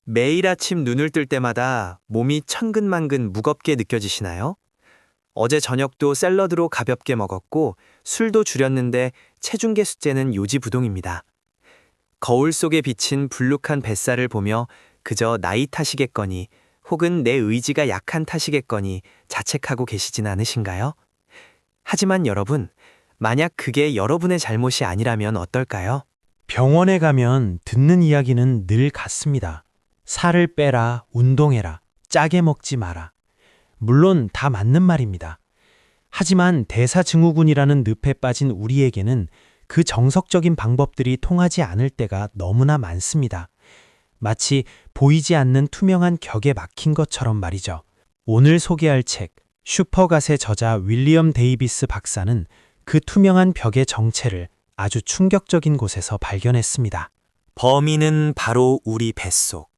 매일 아침 눈을 뜰 때마다 몸이 천근만근 무겁게 느껴지시나요? 어제 저녁도 샐러드로 가볍게 먹었고 술도 줄였는데 체중계 숫자는 요지부동입니다. 거울 속에 비친 불룩한 뱃살을 보며 그저 나이 탓이겠거니 혹은 내 의지가 약한 탓이겠거니 자책하고 계시진 않으신가요? 하지만 여러분, 만약 그게 여러분의 잘못이 아니라면 어떨까요? 병원에 가면 듣는 이야기는 늘 같습니다. 살을 빼라, 운동해라, 짜게 먹지 마라. 물론 다 맞는 말입니다. 하지만 대사증후군이라는 늪에 빠진 우리에게는 그 정석적인 방법들이 통하지 않을 때가 너무나 많습니다. 마치 보이지 않는 투명한 격에 막힌 것처럼 말이죠. 오늘 소개할 책 슈퍼갓의 저자 윌리엄 데이비스 박사는 그 투명한 벽의 정체를 아주 충격적인 곳에서 발견했습니다. 범인은 바로 우리 뱃속.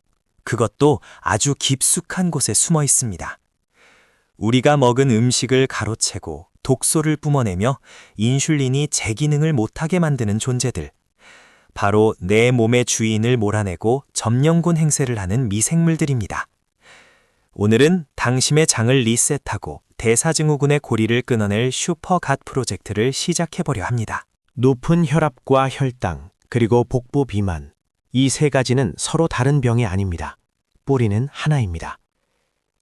그것도 아주 깊숙한 곳에 숨어 있습니다. 우리가 먹은 음식을 가로채고 독소를 뿜어내며 인슐린이 제 기능을 못하게 만드는 존재들. 바로 내 몸의 주인을 몰아내고 점령군 행세를 하는 미생물들입니다. 오늘은 당신의 장을 리셋하고 대사증후군의 고리를 끊어낼 슈퍼갓 프로젝트를 시작해보려 합니다. 높은 혈압과 혈당, 그리고 복부 비만. 이 세 가지는 서로 다른 병이 아닙니다. 뿌리는 하나입니다.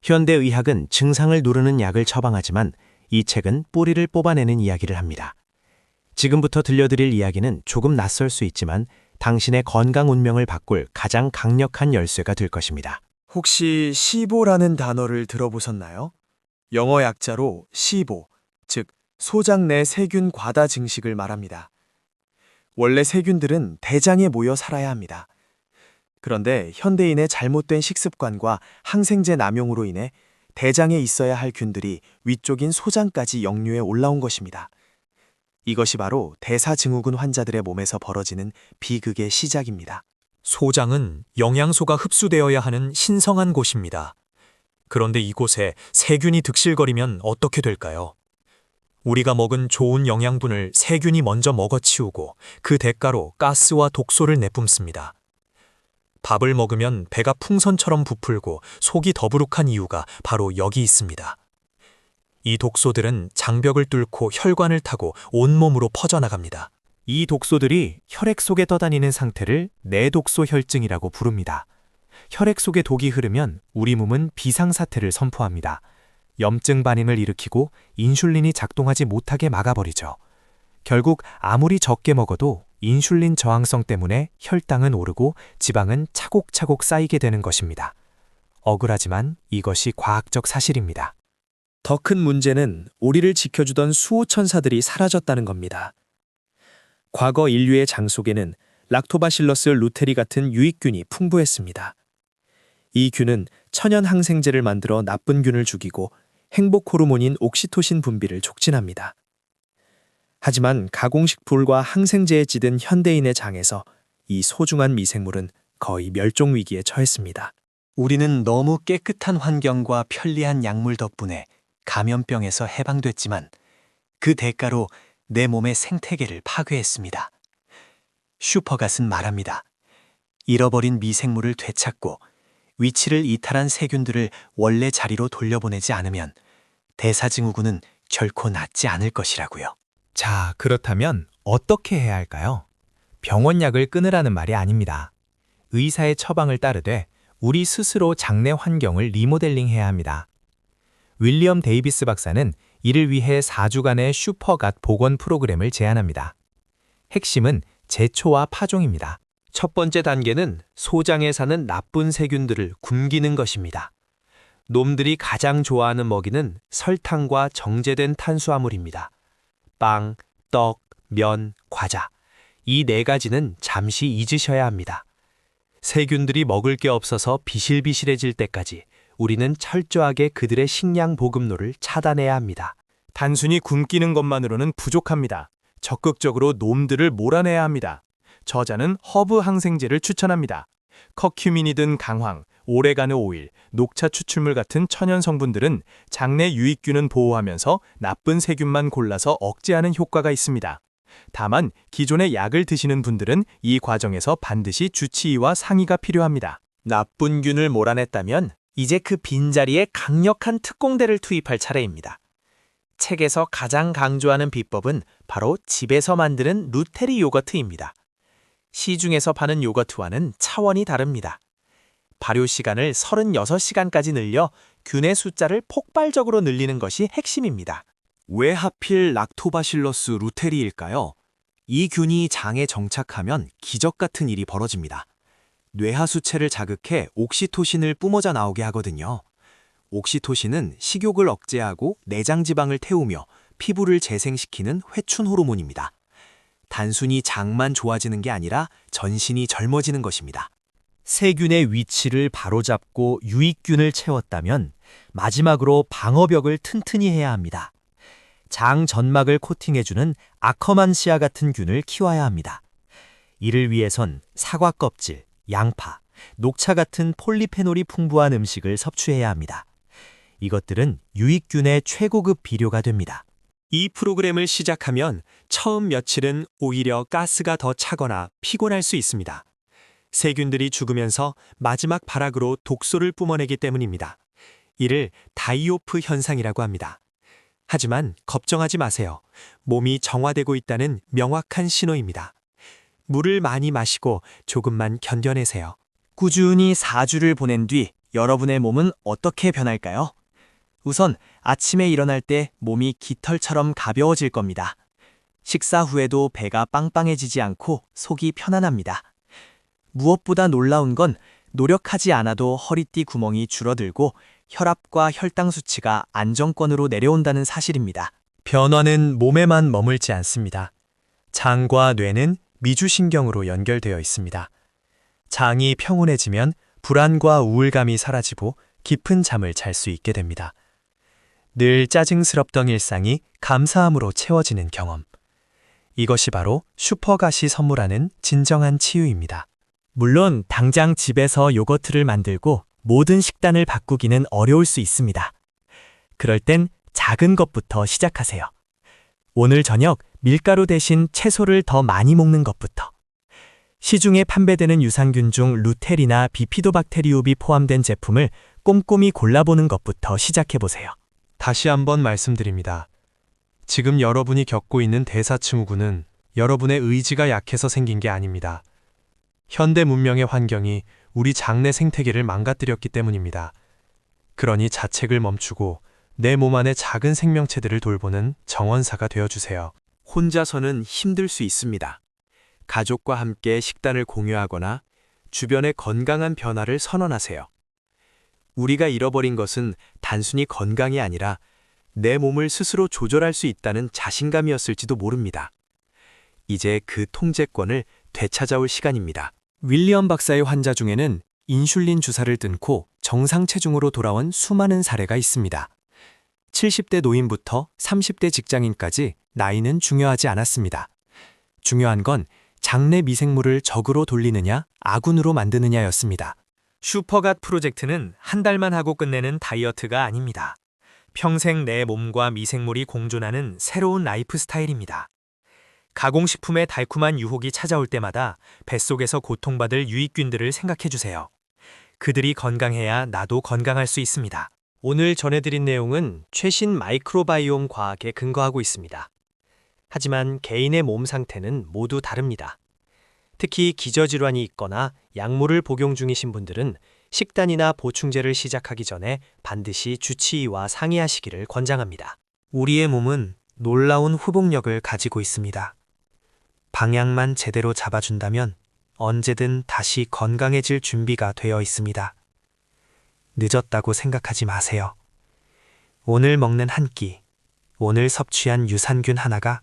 현대의학은 증상을 누르는 약을 처방하지만 이 책은 뿌리를 뽑아내는 이야기를 합니다. 지금부터 들려드릴 이야기는 조금 낯설 수 있지만 당신의 건강 운명을 바꿀 가장 강력한 열쇠가 될 것입니다. 혹시 시보라는 단어를 들어보셨나요? 영어 약자로 시보, 즉 소장 내 세균 과다 증식을 말합니다. 원래 세균들은 대장에 모여 살아야 합니다. 그런데 현대인의 잘못된 식습관과 항생제 남용으로 인해 대장에 있어야 할 균들이 위쪽인 소장까지 역류해 올라온 것입니다. 이것이 바로 대사증후군 환자들의 몸에서 벌어지는 비극의 시작입니다. 소장은 영양소가 흡수되어야 하는 신성한 곳입니다. 그런데 이곳에 세균이 득실거리면 어떻게 될까요? 우리가 먹은 좋은 영양분을 세균이 먼저 먹어치우고 그 대가로 가스와 독소를 내뿜습니다. 밥을 먹으면 배가 풍선처럼 부풀고 속이 더부룩한 이유가 바로 여기 있습니다. 이 독소들은 장벽을 뚫고 혈관을 타고 온몸으로 퍼져나갑니다. 이 독소들이 혈액 속에 떠다니는 상태를 내독소 혈증이라고 부릅니다. 혈액 속에 독이 흐르면 우리 몸은 비상사태를 선포합니다. 염증 반응을 일으키고 인슐린이 작동하지 못하게 막아버리죠. 결국 아무리 적게 먹어도 인슐린 저항성 때문에 혈당은 오르고 지방은 차곡차곡 쌓이게 되는 것입니다. 억울하지만 이것이 과학적 사실입니다. 더 큰 문제는 우리를 지켜주던 수호천사들이 사라졌다는 겁니다. 과거 인류의 장 속에는 락토바실러스 루테리 같은 유익균이 풍부했습니다. 이 균은 천연 항생제를 만들어 나쁜 균을 죽이고 행복 호르몬인 옥시토신 분비를 촉진합니다. 하지만 가공식품과 항생제에 찌든 현대인의 장에서 이 소중한 미생물은 거의 멸종 위기에 처했습니다. 우리는 너무 깨끗한 환경과 편리한 약물 덕분에 감염병에서 해방됐지만 그 대가로 내 몸의 생태계를 파괴했습니다. 슈퍼갓은 말합니다. 잃어버린 미생물을 되찾고 위치를 이탈한 세균들을 원래 자리로 돌려보내지 않으면 대사증후군은 결코 낫지 않을 것이라고요. 자, 그렇다면 어떻게 해야 할까요? 병원 약을 끊으라는 말이 아닙니다. 의사의 처방을 따르되 우리 스스로 장내 환경을 리모델링해야 합니다. 윌리엄 데이비스 박사는 이를 위해 4주간의 슈퍼갓 복원 프로그램을 제안합니다. 핵심은 제초와 파종입니다. 첫 번째 단계는 소장에 사는 나쁜 세균들을 굶기는 것입니다. 놈들이 가장 좋아하는 먹이는 설탕과 정제된 탄수화물입니다. 빵, 떡, 면, 과자. 이 네 가지는 잠시 잊으셔야 합니다. 세균들이 먹을 게 없어서 비실비실해질 때까지 우리는 철저하게 그들의 식량 보급로를 차단해야 합니다. 단순히 굶기는 것만으로는 부족합니다. 적극적으로 놈들을 몰아내야 합니다. 저자는 허브 항생제를 추천합니다. 커큐민이든 강황, 오레가노 오일, 녹차 추출물 같은 천연 성분들은 장내 유익균은 보호하면서 나쁜 세균만 골라서 억제하는 효과가 있습니다. 다만 기존의 약을 드시는 분들은 이 과정에서 반드시 주치의와 상의가 필요합니다. 나쁜 균을 몰아냈다면 이제 그 빈자리에 강력한 특공대를 투입할 차례입니다. 책에서 가장 강조하는 비법은 바로 집에서 만드는 루테리 요거트입니다. 시중에서 파는 요거트와는 차원이 다릅니다. 발효 시간을 36시간까지 늘려 균의 숫자를 폭발적으로 늘리는 것이 핵심입니다. 왜 하필 락토바실러스 루테리일까요? 이 균이 장에 정착하면 기적 같은 일이 벌어집니다. 뇌하수체를 자극해 옥시토신을 뿜어져 나오게 하거든요. 옥시토신은 식욕을 억제하고 내장 지방을 태우며 피부를 재생시키는 회춘 호르몬입니다. 단순히 장만 좋아지는 게 아니라 전신이 젊어지는 것입니다. 세균의 위치를 바로잡고 유익균을 채웠다면 마지막으로 방어벽을 튼튼히 해야 합니다. 장 점막을 코팅해주는 아커만시아 같은 균을 키워야 합니다. 이를 위해선 사과 껍질, 양파, 녹차 같은 폴리페놀이 풍부한 음식을 섭취해야 합니다. 이것들은 유익균의 최고급 비료가 됩니다. 이 프로그램을 시작하면 처음 며칠은 오히려 가스가 더 차거나 피곤할 수 있습니다. 세균들이 죽으면서 마지막 발악으로 독소를 뿜어내기 때문입니다. 이를 다이오프 현상이라고 합니다. 하지만 걱정하지 마세요. 몸이 정화되고 있다는 명확한 신호입니다. 물을 많이 마시고 조금만 견뎌내세요. 꾸준히 4주를 보낸 뒤 여러분의 몸은 어떻게 변할까요? 우선 아침에 일어날 때 몸이 깃털처럼 가벼워질 겁니다. 식사 후에도 배가 빵빵해지지 않고 속이 편안합니다. 무엇보다 놀라운 건 노력하지 않아도 허리띠 구멍이 줄어들고 혈압과 혈당 수치가 안정권으로 내려온다는 사실입니다. 변화는 몸에만 머물지 않습니다. 장과 뇌는 미주신경으로 연결되어 있습니다. 장이 평온해지면 불안과 우울감이 사라지고 깊은 잠을 잘 수 있게 됩니다. 늘 짜증스럽던 일상이 감사함으로 채워지는 경험. 이것이 바로 슈퍼갓이 선물하는 진정한 치유입니다. 물론 당장 집에서 요거트를 만들고 모든 식단을 바꾸기는 어려울 수 있습니다. 그럴 땐 작은 것부터 시작하세요. 오늘 저녁 밀가루 대신 채소를 더 많이 먹는 것부터. 시중에 판매되는 유산균 중 루테리나 비피도박테리움이 포함된 제품을 꼼꼼히 골라보는 것부터 시작해보세요. 다시 한번 말씀드립니다. 지금 여러분이 겪고 있는 대사증후군은 여러분의 의지가 약해서 생긴 게 아닙니다. 현대 문명의 환경이 우리 장내 생태계를 망가뜨렸기 때문입니다. 그러니 자책을 멈추고 내 몸 안의 작은 생명체들을 돌보는 정원사가 되어주세요. 혼자서는 힘들 수 있습니다. 가족과 함께 식단을 공유하거나 주변의 건강한 변화를 선언하세요. 우리가 잃어버린 것은 단순히 건강이 아니라 내 몸을 스스로 조절할 수 있다는 자신감이었을지도 모릅니다. 이제 그 통제권을 되찾아올 시간입니다. 윌리엄 박사의 환자 중에는 인슐린 주사를 끊고 정상 체중으로 돌아온 수많은 사례가 있습니다. 70대 노인부터 30대 직장인까지 나이는 중요하지 않았습니다. 중요한 건 장내 미생물을 적으로 돌리느냐 아군으로 만드느냐였습니다. 슈퍼갓 프로젝트는 한 달만 하고 끝내는 다이어트가 아닙니다. 평생 내 몸과 미생물이 공존하는 새로운 라이프 스타일입니다. 가공식품의 달콤한 유혹이 찾아올 때마다 뱃속에서 고통받을 유익균들을 생각해주세요. 그들이 건강해야 나도 건강할 수 있습니다. 오늘 전해드린 내용은 최신 마이크로바이옴 과학에 근거하고 있습니다. 하지만 개인의 몸 상태는 모두 다릅니다. 특히 기저질환이 있거나 약물을 복용 중이신 분들은 식단이나 보충제를 시작하기 전에 반드시 주치의와 상의하시기를 권장합니다. 우리의 몸은 놀라운 회복력을 가지고 있습니다. 방향만 제대로 잡아준다면 언제든 다시 건강해질 준비가 되어 있습니다. 늦었다고 생각하지 마세요. 오늘 먹는 한 끼, 오늘 섭취한 유산균 하나가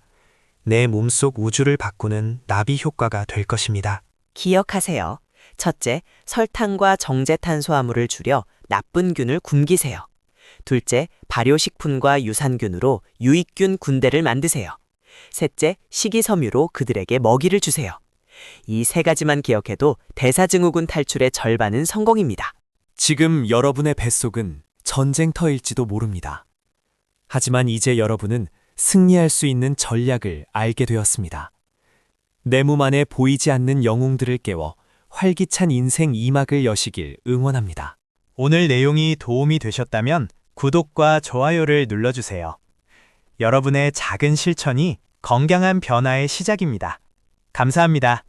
내 몸속 우주를 바꾸는 나비 효과가 될 것입니다. 기억하세요. 첫째, 설탕과 정제탄수화물을 줄여 나쁜 균을 굶기세요. 둘째, 발효식품과 유산균으로 유익균 군대를 만드세요. 셋째, 식이섬유로 그들에게 먹이를 주세요. 이 세 가지만 기억해도 대사증후군 탈출의 절반은 성공입니다. 지금 여러분의 뱃속은 전쟁터일지도 모릅니다. 하지만 이제 여러분은 승리할 수 있는 전략을 알게 되었습니다. 내 몸 안에 보이지 않는 영웅들을 깨워 활기찬 인생 2막을 여시길 응원합니다. 오늘 내용이 도움이 되셨다면 구독과 좋아요를 눌러주세요. 여러분의 작은 실천이 건강한 변화의 시작입니다. 감사합니다.